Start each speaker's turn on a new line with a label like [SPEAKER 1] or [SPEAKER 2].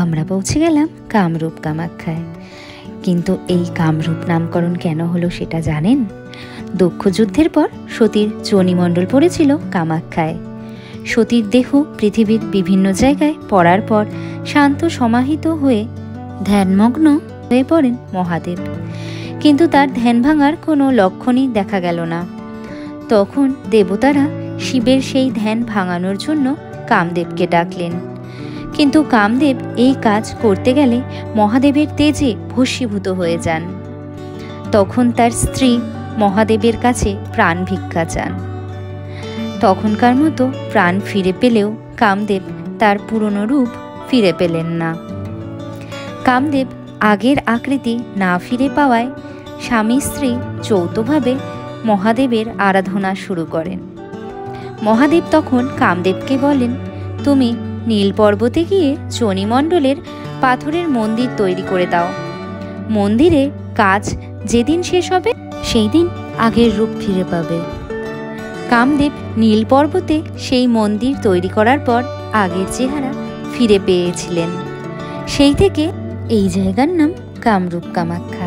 [SPEAKER 1] আমরা পৌঁছে গেলাম কামরূপ কামাখ্যায়। কিন্তু এই কামরূপ নামকরণ কেন হলো সেটা জানেন? দক্ষ যুদ্ধের পর সতীর যোনিমণ্ডল পড়েছিল কামাখ্যায়। সতীর দেহ পৃথিবীর বিভিন্ন জায়গায় পড়ার পর শান্ত সমাহিত হয়ে ধ্যানমগ্ন হয়ে পড়েন মহাদেব। কিন্তু তার ধ্যান ভাঙার কোনো লক্ষণই দেখা গেল না। তখন দেবতারা শিবের সেই ধ্যান ভাঙানোর জন্য কামদেবকে ডাকলেন। কিন্তু কামদেব এই কাজ করতে গেলে মহাদেবের তেজে ভস্মীভূত হয়ে যান। তখন তার স্ত্রী মহাদেবের কাছে প্রাণ ভিক্ষা চান। তখনকার মতো প্রাণ ফিরে পেলেও কামদেব তার পুরনো রূপ ফিরে পেলেন না। কামদেব আগের আকৃতি না ফিরে পাওয়ায় স্বামী স্ত্রী যৌথভাবে মহাদেবের আরাধনা শুরু করেন। মহাদেব তখন কামদেবকে বলেন, তুমি নীল পর্বতে গিয়ে যোনিমণ্ডলের পাথরের মন্দির তৈরি করে দাও। মন্দিরে কাজ যেদিন শেষ হবে সেই দিন আগের রূপ ফিরে পাবে। কামদেব নীল পর্বতে সেই মন্দির তৈরি করার পর আগের চেহারা ফিরে পেয়েছিলেন। সেই থেকে এই জায়গার নাম কামরূপ কামাখ্যা।